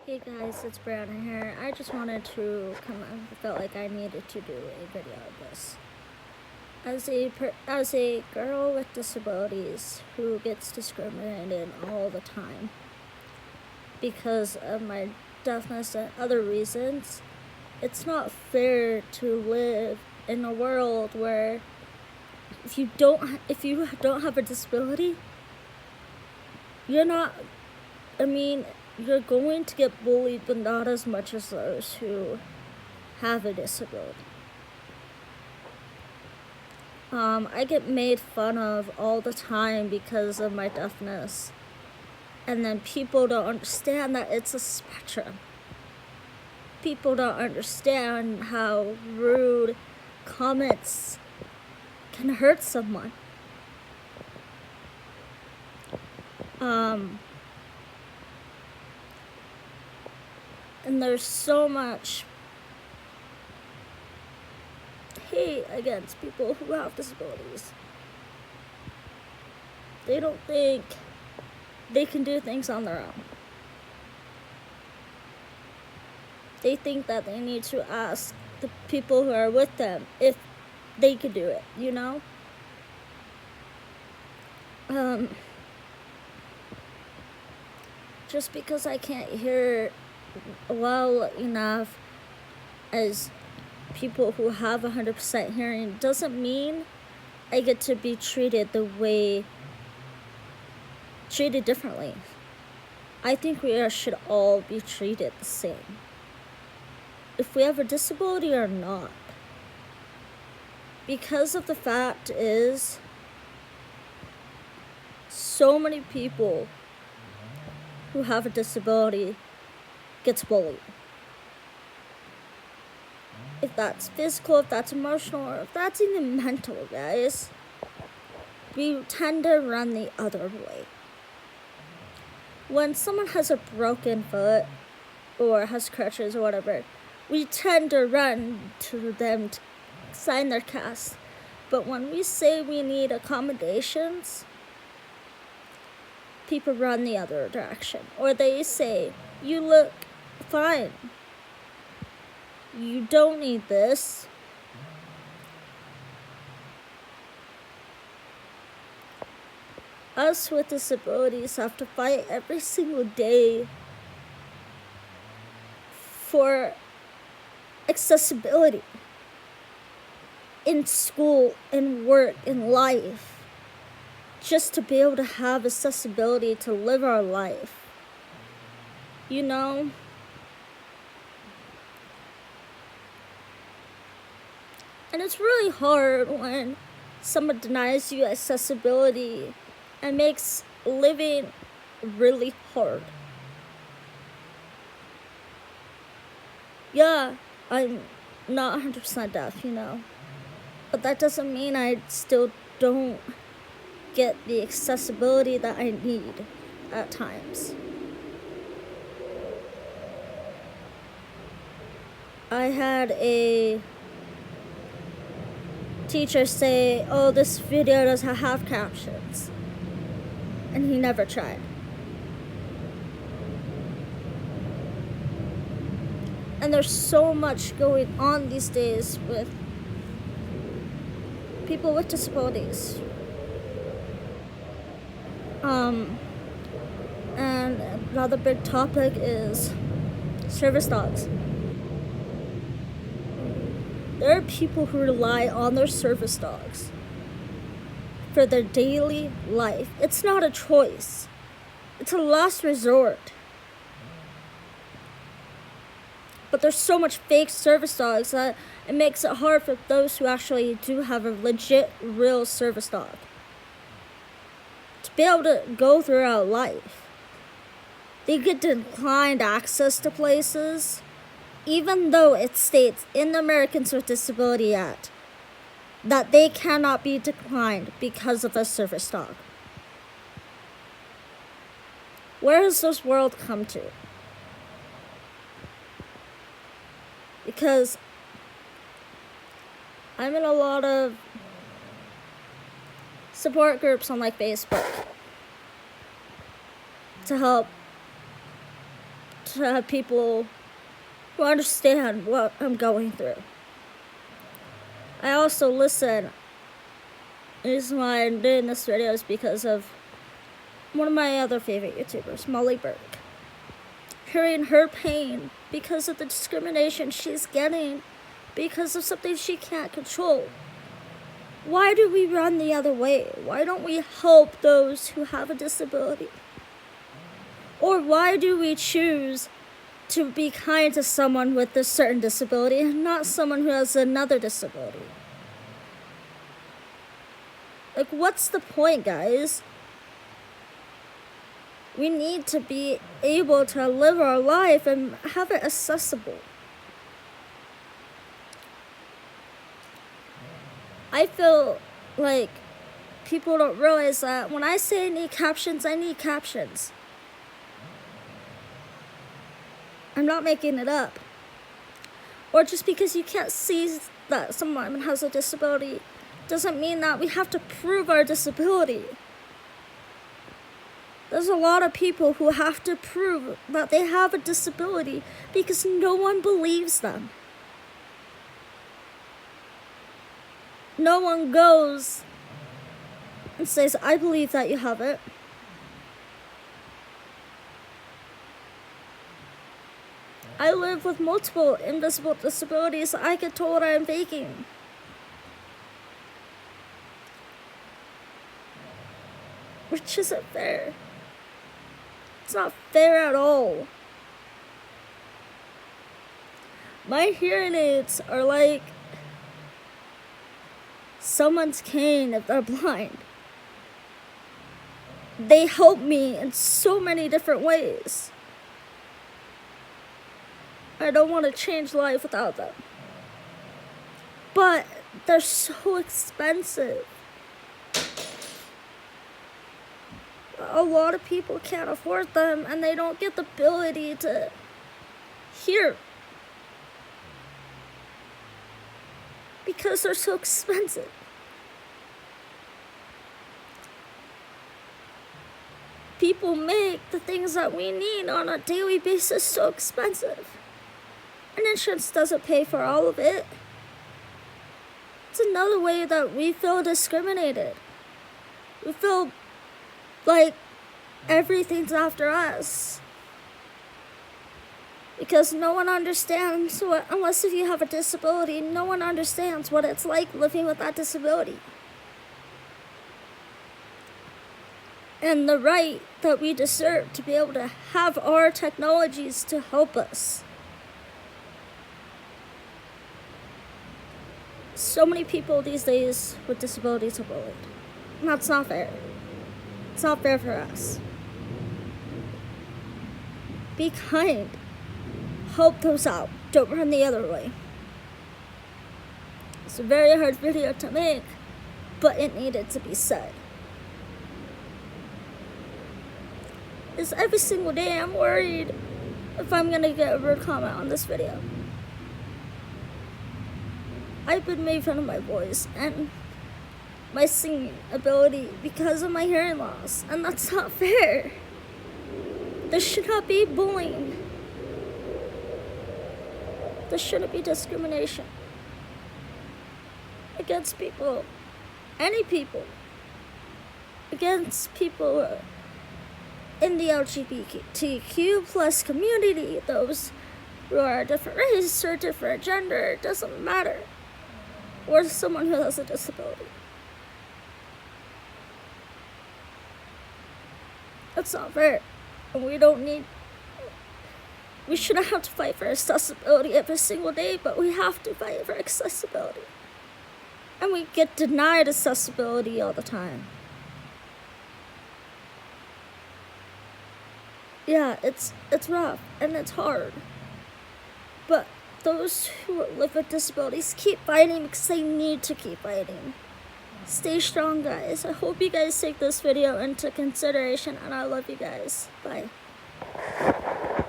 Hey guys, it's Brandon here. I just wanted to I felt like I needed to do a video of this. As a girl with disabilities who gets discriminated all the time because of my deafness and other reasons, it's not fair to live in a world where if you don't have a disability, you're going to get bullied, but not as much as those who have a disability. I get made fun of all the time because of my deafness. And then people don't understand that it's a spectrum. People don't understand how rude comments can hurt someone. And there's so much hate against people who have disabilities. They don't think they can do things on their own. They think that they need to ask the people who are with them if they could do it, you know? Just because I can't hear well enough as people who have 100% hearing doesn't mean I get to be treated differently. I think we should all be treated the same, if we have a disability or not. Because of the fact is, so many people who have a disability gets bullied. If that's physical, if that's emotional, or if that's even mental, guys, we tend to run the other way. When someone has a broken foot or has crutches or whatever, we tend to run to them to sign their cast. But when we say we need accommodations, people run the other direction. Or they say, you look fine. You don't need this. Us with disabilities have to fight every single day for accessibility in school, in work, in life, just to be able to have accessibility to live our life, you know? And it's really hard when someone denies you accessibility and makes living really hard. Yeah, I'm not 100% deaf, you know, but that doesn't mean I still don't get the accessibility that I need at times. I had a teacher say, oh, this video doesn't have captions, and he never tried. And there's so much going on these days with people with disabilities. And another big topic is service dogs. There are people who rely on their service dogs for their daily life. It's not a choice. It's a last resort. But there's so much fake service dogs that it makes it hard for those who actually do have a legit, real service dog to be able to go throughout life. They get declined access to places, even though it states in the Americans with Disability Act that they cannot be declined because of a service dog. Where has this world come to? Because I'm in a lot of support groups on like Facebook to help to have people who understand what I'm going through. I also listen. The reason why I'm doing this video is because of one of my other favorite YouTubers, Molly Burke. Hearing her pain because of the discrimination she's getting because of something she can't control. Why do we run the other way? Why don't we help those who have a disability? Or why do we choose to be kind to someone with a certain disability and not someone who has another disability? Like, what's the point, guys? We need to be able to live our life and have it accessible. I feel like people don't realize that when I say I need captions, I need captions. I'm not making it up. Or just because you can't see that someone has a disability doesn't mean that we have to prove our disability. There's a lot of people who have to prove that they have a disability because no one believes them. No one goes and says, I believe that you have it. I live with multiple invisible disabilities. I get told I'm faking. Which isn't fair. It's not fair at all. My hearing aids are like someone's cane if they're blind. They help me in so many different ways. I don't want to change life without them. But they're so expensive. A lot of people can't afford them and they don't get the ability to hear because they're so expensive. People make the things that we need on a daily basis so expensive. And insurance doesn't pay for all of it. It's another way that we feel discriminated. We feel like everything's after us. Because no one understands what, unless if you have a disability, no one understands what it's like living with that disability. And the right that we deserve to be able to have our technologies to help us. So many people these days with disabilities are bullied. And that's not fair. It's not fair for us. Be kind. Help those out. Don't run the other way. It's a very hard video to make, but it needed to be said. Because every single day I'm worried if I'm gonna get a rude comment on this video. I've been made fun of my voice and my singing ability because of my hearing loss, and that's not fair. There should not be bullying. There shouldn't be discrimination against people, any people, against people in the LGBTQ plus community, those who are a different race or different gender, it doesn't matter, or someone who has a disability. That's not fair. And we shouldn't have to fight for accessibility every single day, but we have to fight for accessibility. And we get denied accessibility all the time. Yeah, it's rough and it's hard. But those who live with disabilities keep fighting because they need to keep fighting. Stay strong, guys. I hope you guys take this video into consideration, and I love you guys. Bye.